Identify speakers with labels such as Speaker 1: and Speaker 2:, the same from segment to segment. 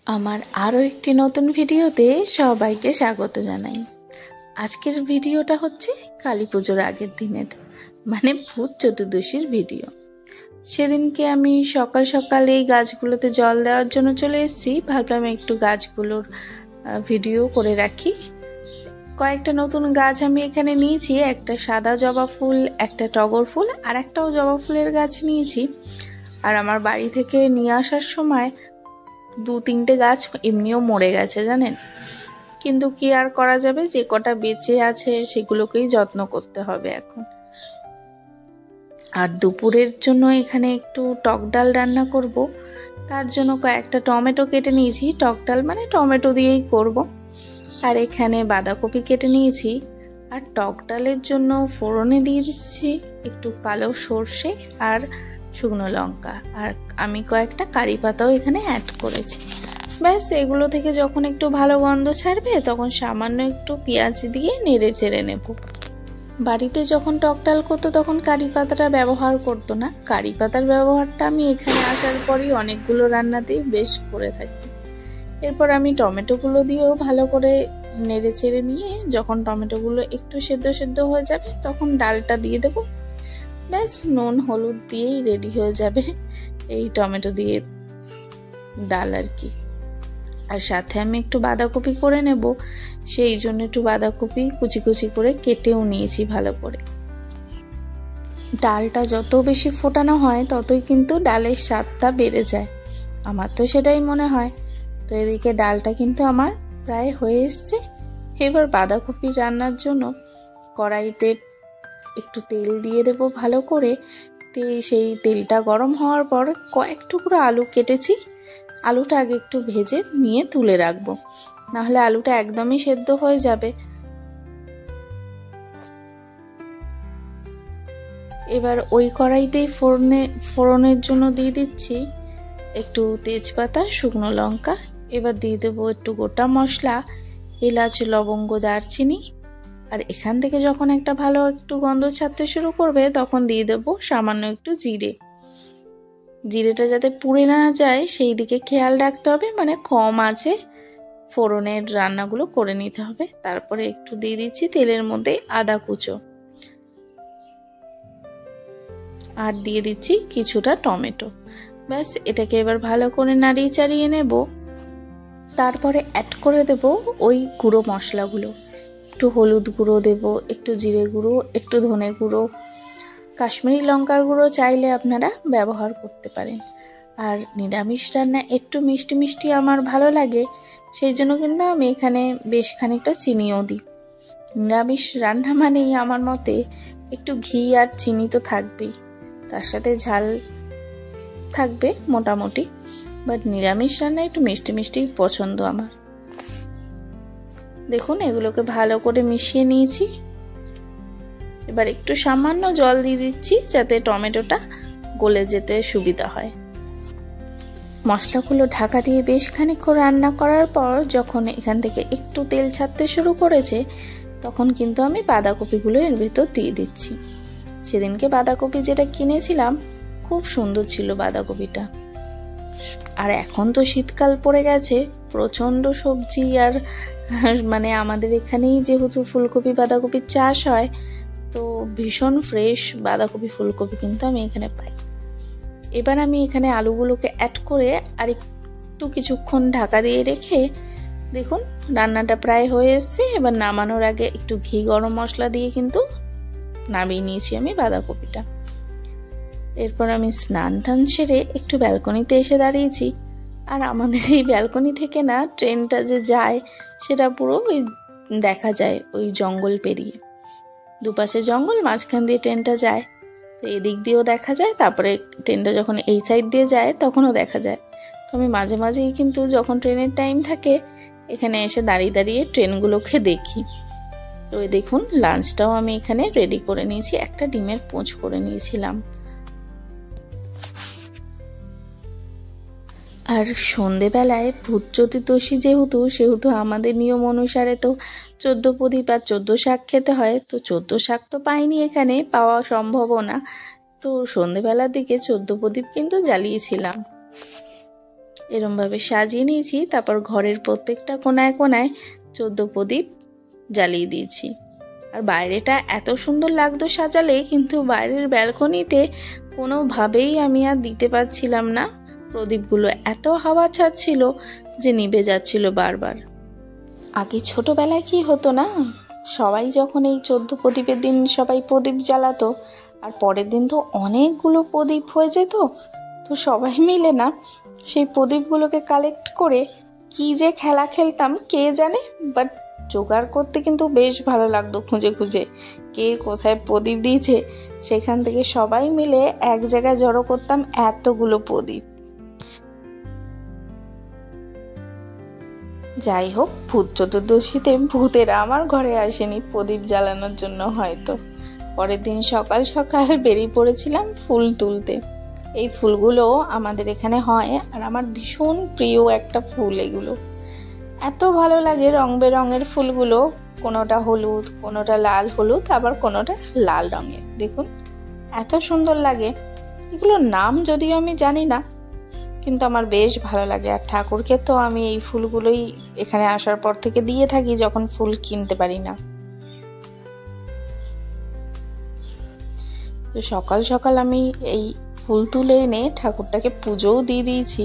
Speaker 1: আমার আরও একটি নতুন ভিডিওতে সবাইকে স্বাগত জানাই। আজকের ভিডিওটা হচ্ছে কালী পুজোর আগের দিনের, মানে ভূত চতুর্দশীর ভিডিও। সেদিনকে আমি সকাল সকাল এই গাছগুলোতে জল দেওয়ার জন্য চলে এসেছি। ভাবলাম একটু গাছগুলোর ভিডিও করে রাখি। কয়েকটা নতুন গাছ আমি এখানে নিয়েছি, একটা সাদা জবা ফুল, একটা টগর ফুল আর একটাও জবা ফুলের গাছ নিয়েছি। আর আমার বাড়ি থেকে নিয়ে আসার সময় 2-3টে গাছ এমনিও মরে গেছে জানেন, কিন্তু কি আর করা যাবে, যে কটা বেঁচে আছে সেগুলোকেই যত্ন করতে হবে এখন। আর দুপুরের জন্য এখানে একটু টক ডাল রান্না করব, তার জন্য কয়েকটা টমেটো কেটে নিয়েছি। টক ডাল মানে টমেটো দিয়েই করব। আর এখানে বাঁধাকপি কেটে নিয়েছি। আর টক ডালের জন্য ফোড়নে দিয়ে দিচ্ছি একটু কালো সর্ষে আর শুকনো লঙ্কা, আর আমি কয়েকটা কারি পাতাও এখানে অ্যাড করেছি। ব্যাস এগুলো থেকে যখন একটু ভালো গন্ধ ছাড়বে তখন সামান্য একটু পেঁয়াজ দিয়ে নেড়ে চেড়ে নেব। বাড়িতে যখন টক ডাল করতো তখন কারি পাতাটা ব্যবহার করতো না। কারি পাতার ব্যবহারটা আমি এখানে আসার পরই অনেকগুলো রান্নাতেই বেশ করে থাকি। এরপর আমি টমেটোগুলো দিয়েও ভালো করে নেড়ে চেড়ে নিয়ে যখন টমেটোগুলো একটু সেদ্ধ হয়ে যাবে তখন ডালটা দিয়ে দেবো। ব্যাস নুন হলুদ দিয়েই রেডি হয়ে যাবে এই টমেটো দিয়ে ডাল আর কি। আর সাথে আমি একটু বাঁধাকপি করে নেব, সেই জন্য একটু বাঁধাকপি কুচি কুচি করে কেটেও নিয়েছি ভালো করে। ডালটা যত বেশি ফোটানো হয় ততই কিন্তু ডালের স্বাদটা বেড়ে যায়, আমার তো সেটাই মনে হয়। তো এদিকে ডালটা কিন্তু আমার প্রায় হয়ে এসছে। এবার বাঁধাকপি রান্নার জন্য কড়াইতে একটু তেল দিয়ে দেবো ভালো করে। সেই তেলটা গরম হওয়ার পর কয়েক টুকরো আলু কেটেছি, আলুটা আগে একটু ভেজে নিয়ে তুলে রাখবো, নাহলে আলুটা একদমই সেদ্ধ হয়ে যাবে। এবার ওই কড়াইতেই ফোড়নের জন্য দিয়ে দিচ্ছি একটু তেজপাতা, শুকনো লঙ্কা। এবার দিয়ে দেবো একটু গোটা মশলা, এলাচ, লবঙ্গ, দারচিনি। আর এখান থেকে যখন একটা ভালো একটু গন্ধ ছাড়তে শুরু করবে তখন দিয়ে দেবো সামান্য একটু জিরে। জিরেটা যাতে পুড়ে না যায় সেই দিকে খেয়াল রাখতে হবে, মানে কম আছে ফোড়নের রান্নাগুলো করে নিতে হবে। তারপরে একটু দিয়ে দিচ্ছি তেলের মধ্যে আদা কুচো, আর দিয়ে দিচ্ছি কিছুটা টমেটো। ব্যাস এটাকে এবার ভালো করে নাড়িয়ে চাড়িয়ে নেব। তারপরে অ্যাড করে দেব ওই গুঁড়ো মশলাগুলো। একটু হলুদ গুঁড়ো দেব, একটু জিরে গুঁড়ো, একটু ধনে গুঁড়ো, কাশ্মীরি লঙ্কার গুঁড়ো চাইলে আপনারা ব্যবহার করতে পারেন। আর নিরামিষ রান্না একটু মিষ্টি মিষ্টি আমার ভালো লাগে, সেই জন্য কিন্তু আমি এখানে বেশ খানিকটা চিনিও দিই। নিরামিষ রান্না মানেই আমার মতে একটু ঘি আর চিনি তো থাকবেই, তার সাথে ঝাল থাকবে মোটামুটি। বাট নিরামিষ রান্না একটু মিষ্টি মিষ্টি পছন্দ আমার। দেখুন এগুলোকে ভালো করে মিশিয়ে নিয়েছি। এবার একটু সামান্য জল দিয়ে দিচ্ছি যাতে টমেটোটা গলে যেতে সুবিধা হয়। মশলাগুলো ঢাকা দিয়ে বেশ খানিকক্ষণ রান্না করার পর যখন এখান থেকে একটু তেল ছাড়তে শুরু করেছে তখন কিন্তু আমি বাঁধাকপিগুলো এর ভেতর দিয়ে দিচ্ছি। সেদিনকে বাঁধাকপি যেটা কিনেছিলাম খুব সুন্দর ছিল বাঁধাকপিটা। আর এখন তো শীতকাল পড়ে গেছে, প্রচণ্ড সবজি আর মানে আমাদের এখানেই যেহেতু ফুলকপি বাঁধাকপির চাষ হয়, তো ভীষণ ফ্রেশ বাঁধাকপি ফুলকপি কিন্তু আমি এখানে পাই। এবার আমি এখানে আলুগুলোকে অ্যাড করে আর একটু কিছুক্ষণ ঢাকা দিয়ে রেখে দেখুন রান্নাটা প্রায় হয়ে এসছে। এবার নামানোর আগে একটু ঘি গরম মশলা দিয়ে কিন্তু নামিয়ে নিয়েছি আমি বাঁধাকপিটা। এরপর আমি স্নান টান সেরে একটু ব্যালকনিতে এসে দাঁড়িয়েছি। আর আমাদের এই ব্যালকনি থেকে না ট্রেনটা যে যায় সেটা পুরো ওই দেখা যায়, ওই জঙ্গল পেরিয়ে, দুপাশে জঙ্গল, মাঝখান দিয়ে ট্রেনটা যায়। তো এদিক দিয়েও দেখা যায়, তারপরে ট্রেনটা যখন এই সাইড দিয়ে যায় তখনও দেখা যায়। তো আমি মাঝে মাঝেই কিন্তু যখন ট্রেনের টাইম থাকে এখানে এসে দাঁড়িয়ে দাঁড়িয়ে ট্রেনগুলোকে দেখি। তো দেখুন লাঞ্চটাও আমি এখানে রেডি করে নিয়েছি, একটা ডিমের পোঁচ করে নিয়েছিলাম। আর সন্ধেবেলায় ভূত চতুর্দশী সেহেতু আমাদের নিয়ম অনুসারে তো 14 প্রদীপ আর 14 শাক খেতে হয়। তো 14 শাক তো পাইনি, এখানে পাওয়া সম্ভবও না। তো সন্ধেবেলার দিকে 14 প্রদীপ কিন্তু জ্বালিয়েছিলাম। এরমভাবে সাজিয়ে নিয়েছি। তারপর ঘরের প্রত্যেকটা কোনায় কোনায় 14 প্রদীপ জ্বালিয়ে দিয়েছি। আর বাইরেটা এত সুন্দর লাগতো সাজালে, কিন্তু বাইরের ব্যালকনিতে কোনোভাবেই আমি আর দিতে পারছিলাম না। প্রদীপগুলো এত হাওয়া ছাড়ছিল যে নিভে যাচ্ছিল বারবার। আগে ছোটবেলায় কি হতো না, সবাই যখন এই 14 প্রদীপের দিন সবাই প্রদীপ জ্বালাতো, আর পরের দিন তো অনেকগুলো প্রদীপ হয়ে যেত, তো সবাই মিলে না সেই প্রদীপগুলোকে কালেক্ট করে কি যে খেলা খেলতাম কে জানে, বাট জোগাড় করতে কিন্তু বেশ ভালো লাগতো। খুঁজে খুঁজে কে কোথায় প্রদীপ দিয়েছে সেখান থেকে সবাই মিলে এক জায়গায় জড়ো করতাম এতগুলো প্রদীপ। যাই হোক, ভূত চতুর্দশীতে ভূতেরা আমার ঘরে আসেনি প্রদীপ জ্বালানোর জন্য হয়তো। পরের দিন সকাল সকাল বেরিয়ে পড়েছিলাম ফুল তুলতে। এই ফুলগুলো আমাদের এখানে হয়, আর আমার ভীষণ প্রিয় একটা ফুল এগুলো। এত ভালো লাগে রং বেরঙের ফুলগুলো, কোনোটা হলুদ, কোনোটা লাল হলুদ, আবার কোনোটা লাল রঙের। দেখুন এত সুন্দর লাগে। এগুলোর নাম যদিও আমি জানি না, কিন্তু আমার বেশ ভালো লাগে। আর ঠাকুরকে তো আমি এই ফুলগুলোই এখানে আসার পর থেকে দিয়ে থাকি যখন ফুল কিনতে পারি না। তো সকাল সকাল আমি এই ফুল তুলে এনে ঠাকুরটাকে পুজোও দিয়ে দিয়েছি।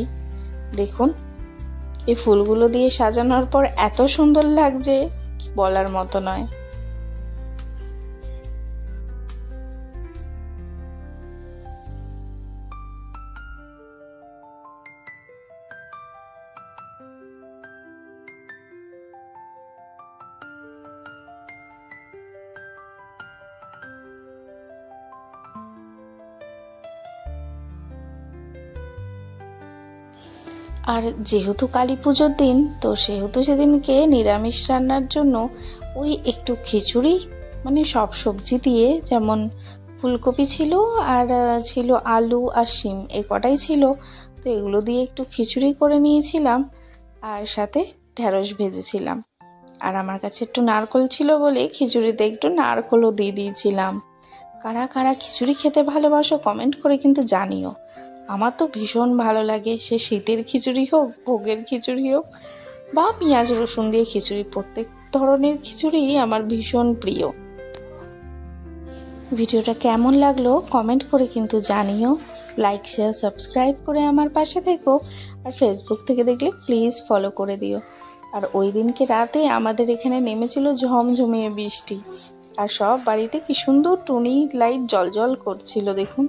Speaker 1: দেখুন এই ফুলগুলো দিয়ে সাজানোর পর এত সুন্দর লাগছে বলার মতো নয়। আর যেহেতু কালী পুজোর দিন, তো সেহেতু সেদিনকে নিরামিষ রান্নার জন্য ওই একটু খিচুড়ি, মানে সব সবজি দিয়ে, যেমন ফুলকপি ছিল আর ছিল আলু আর শিম, এই কটাই ছিল। তো এগুলো দিয়ে একটু খিচুড়ি করে নিয়েছিলাম, আর সাথে ঢেঁড়স ভেজেছিলাম। আর আমার কাছে একটু নারকোল ছিল বলে খিচুড়িতে একটু নারকোলও দিয়ে দিয়েছিলাম। কারা কারা খিচুড়ি খেতে ভালোবাসো কমেন্ট করে কিন্তু জানিও। আমার তো ভীষণ ভালো লাগে, সে শীতের খিচুড়ি হোক, ভোগের খিচুড়ি হোক, বা পেঁয়াজ রসুন দিয়ে খিচুড়ি, প্রত্যেক ধরনের খিচুড়ি আমার ভীষণ প্রিয়। ভিডিওটা কেমন লাগলো কমেন্ট করে কিন্তু জানিও। লাইক শেয়ার সাবস্ক্রাইব করে আমার পাশে থেকো, আর ফেসবুক থেকে দেখলে প্লিজ ফলো করে দিও। আর ওই দিনকে রাতে আমাদের এখানে নেমেছিল ঝমঝমিয়ে বৃষ্টি, আর সব বাড়িতে কি সুন্দর টুনি লাইট জলজল করছিল দেখুন।